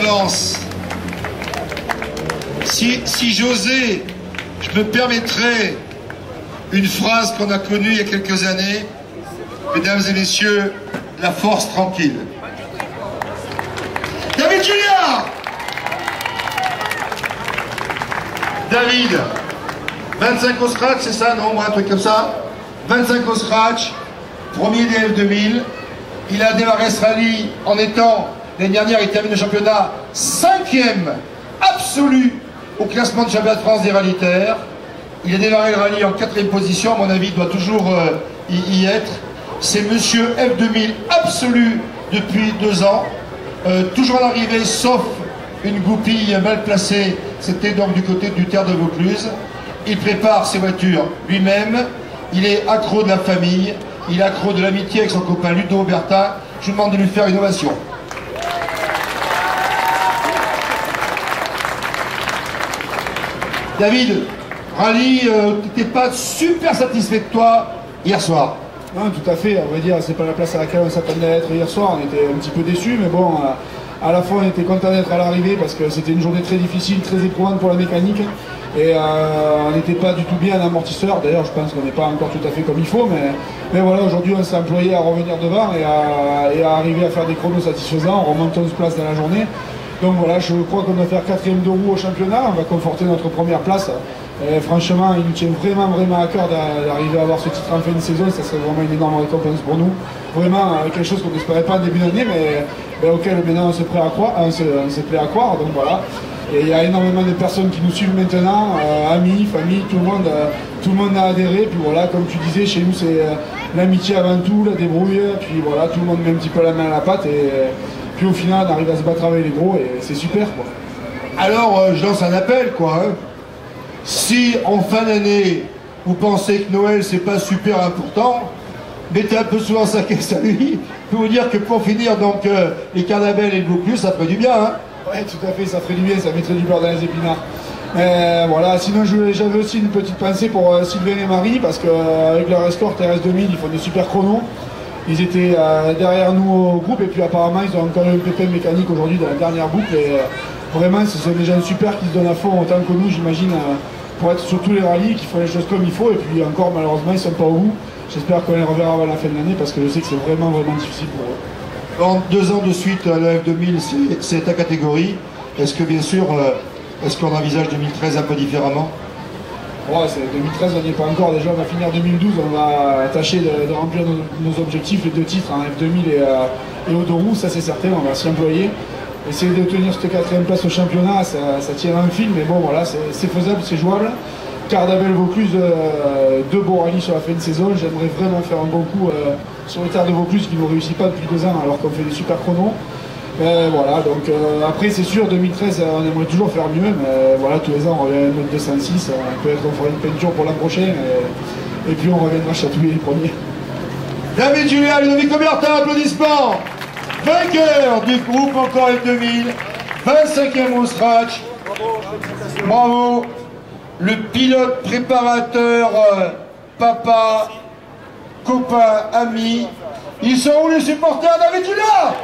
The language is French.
lance. Si j'osais, je me permettrais une phrase qu'on a connue il y a quelques années. Mesdames et messieurs, la force tranquille. David Julliard. David, 25 au scratch, c'est ça, non? Un truc comme ça. 25 au scratch, premier des F2000. Il a démarré ce rallye en étant, l'année dernière, il termine le championnat 5e absolu au classement de championnat de France des rallye-terres. Il a démarré le rallye en 4e position, à mon avis, il doit toujours y être. C'est monsieur F2000 absolu depuis 2 ans. Toujours à l'arrivée, sauf une goupille mal placée, c'était donc du côté du Terre de Vaucluse. Il prépare ses voitures lui-même, il est accro de la famille, il est accro de l'amitié avec son copain Ludo Bertin. Je vous demande de lui faire une ovation. David, rallye, tu n'étais pas super satisfait de toi hier soir? Non, tout à fait, on va dire, c'est pas la place à laquelle on s'attendait à être hier soir, on était un petit peu déçus, mais bon, à la fois on était content d'être à l'arrivée parce que c'était une journée très difficile, très éprouvante pour la mécanique, et on n'était pas du tout bien en amortisseur. D'ailleurs, je pense qu'on n'est pas encore tout à fait comme il faut, mais voilà, aujourd'hui on s'est employé à revenir devant et à arriver à faire des chronos satisfaisants, on remonte 11 places dans la journée. Donc voilà, je crois qu'on va faire 4e de roue au championnat, on va conforter notre première place. Et franchement, il nous tient vraiment à cœur d'arriver à avoir ce titre en fin de saison. Ça serait vraiment une énorme récompense pour nous. Vraiment quelque chose qu'on n'espérait pas en début d'année, mais auquel maintenant on se plaît à croire. Donc voilà. Et il y a énormément de personnes qui nous suivent maintenant, amis, famille, tout le monde a adhéré. Puis voilà, comme tu disais, chez nous c'est l'amitié avant tout, la débrouille. Puis voilà, tout le monde met un petit peu la main à la pâte. Et puis au final, on arrive à se battre avec les gros et c'est super, quoi. Alors, je lance un appel, quoi. Hein. Si en fin d'année, vous pensez que Noël c'est pas super important, mettez un peu souvent sa caisse à lui. Je peux vous dire que pour finir, donc, les Carnabel et le Vaucluse, ça ferait du bien. Hein. Oui, tout à fait, ça ferait du bien, ça mettrait du beurre dans les épinards. Voilà, sinon j'avais aussi une petite pensée pour Sylvain et Marie, parce qu'avec leur escorte RS2000, ils font des super chronos. Ils étaient derrière nous au groupe, et puis apparemment ils ont encore eu un pépin mécanique aujourd'hui dans la dernière boucle. Et vraiment, ce sont des gens super qui se donnent à fond, autant que nous, j'imagine, pour être sur tous les rallyes, qui font les choses comme il faut. Et puis encore, malheureusement, ils ne sont pas au bout. J'espère qu'on les reverra avant la fin de l'année, parce que je sais que c'est vraiment difficile pour eux. En 2 ans de suite, le F2000, c'est ta catégorie. Est-ce que, bien sûr, est-ce qu'on envisage 2013 un peu différemment? Ouais, 2013, on n'y est pas encore. Déjà, on va finir 2012. On va tâcher de remplir nos objectifs, les 2 titres, hein, F2000 et Odorou, ça c'est certain. On va s'y employer. Essayer de tenir cette 4e place au championnat, ça tient un fil, mais bon, voilà, c'est faisable, c'est jouable. Cardabel Vaucluse, 2 beaux rallyes sur la fin de saison. J'aimerais vraiment faire un bon coup sur les terres de Vaucluse qui ne réussit pas depuis 2 ans alors qu'on fait des super chronos. Voilà, donc après c'est sûr, 2013 on aimerait toujours faire mieux, mais voilà, tous les ans on revient à notre 206, peut-être on fera une peinture pour l'an prochain, et puis on reviendra chatouiller les premiers. David Julliard, Ludovic Bertin, applaudissements. Vainqueur du groupe encore F2000, 25e au scratch. Bravo. Le pilote préparateur, papa, copain, ami. Ils sont où les supporters, David Julliard?